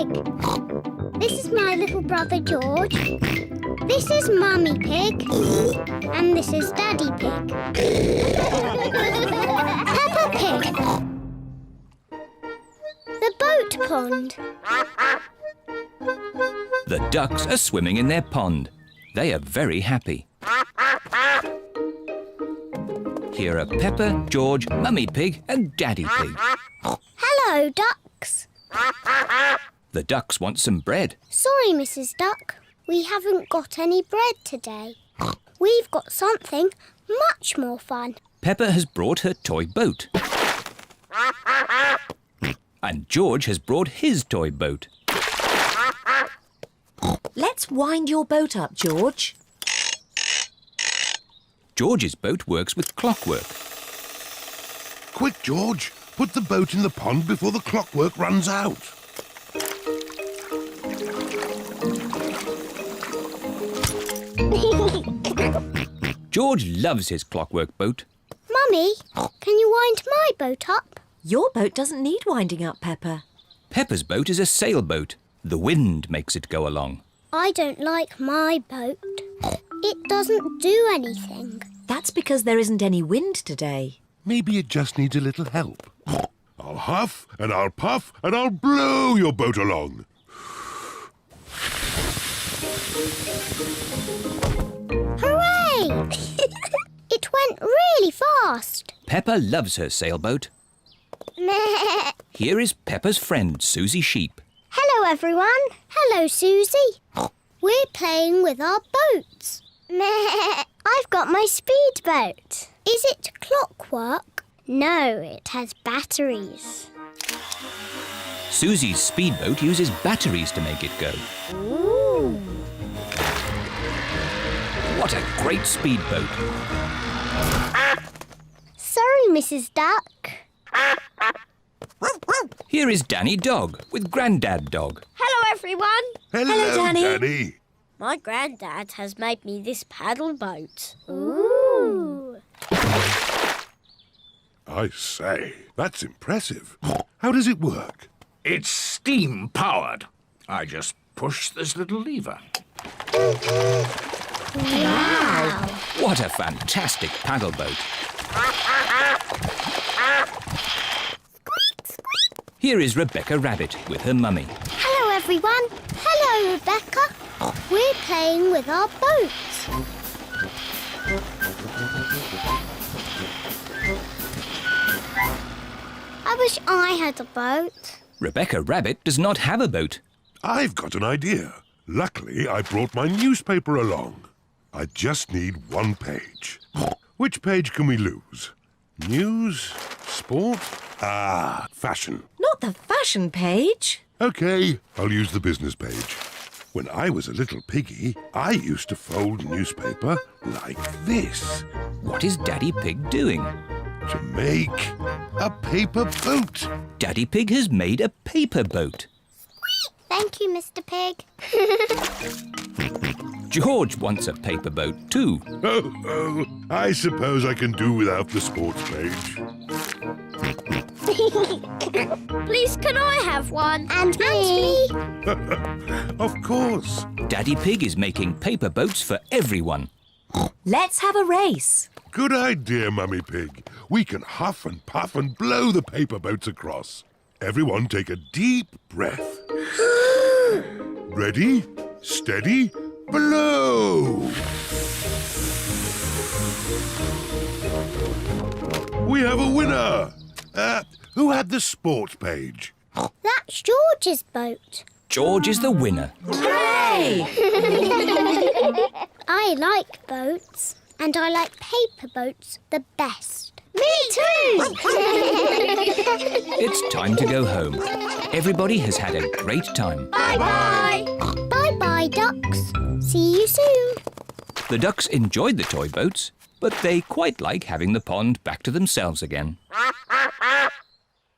Pig. This is my little brother George. This is Mummy Pig. And this is Daddy Pig. Peppa Pig. The boat pond. The ducks are swimming in their pond. They are very happy. Here are Peppa, George, Mummy Pig and Daddy Pig. Hello, ducks. The ducks want some bread. Sorry, Mrs. Duck. We haven't got any bread today. We've got something much more fun. Peppa has brought her toy boat. And George has brought his toy boat. Let's wind your boat up, George. George's boat works with clockwork. Quick, George. Put the boat in the pond before the clockwork runs out. George loves his clockwork boat. Mummy, can you wind my boat up? Your boat doesn't need winding up, Peppa. Peppa's boat is a sailboat. The wind makes it go along. I don't like my boat. It doesn't do anything. That's because there isn't any wind today. Maybe it just needs a little help. I'll huff and I'll puff and I'll blow your boat along. Hooray! It went really fast. Peppa loves her sailboat. Meh. Here is Peppa's friend, Suzy Sheep. Hello, everyone. Hello, Suzy. We're playing with our boats. Meh. I've got my speedboat. Is it clockwork? No, it has batteries. Suzy's speedboat uses batteries to make it go. Ooh. What a great speedboat. Sorry, Mrs. Duck. Here is Danny Dog with Grandad Dog. Hello, everyone. Hello, Danny. Danny. My granddad has made me this paddle boat. Ooh. I say, that's impressive. How does it work? It's steam-powered. I just push this little lever. Wow. What a fantastic paddle boat. Here is Rebecca Rabbit with her mummy. Hello, everyone. Hello, Rebecca. We're playing with our boats. I wish I had a boat. Rebecca Rabbit does not have a boat. I've got an idea. Luckily, I brought my newspaper along. I just need one page. Which page can we lose? News? Sport? Ah, fashion. Not the fashion page. OK, I'll use the business page. When I was a little piggy, I used to fold newspaper like this What is Daddy Pig doing? to make a paper boat. Daddy Pig has made a paper boat. Thank you, Mr. Pig. George wants a paper boat too. Oh, I suppose I can do without the sports page. Please, can I have one? And me. Of course. Daddy Pig is making paper boats for everyone. Let's have a race. Good idea, Mummy Pig. We can huff and puff and blow the paper boats across. Everyone take a deep breath. Ready, steady, blow! We have a winner! Who had the sports page? That's George's boat. George is the winner. Hooray! I like boats, and I like paper boats the best. Me too! It's time to go home. Everybody has had a great time. Bye-bye! Bye-bye, ducks. See you soon. The ducks enjoyed the toy boats, but they quite like having the pond back to themselves again.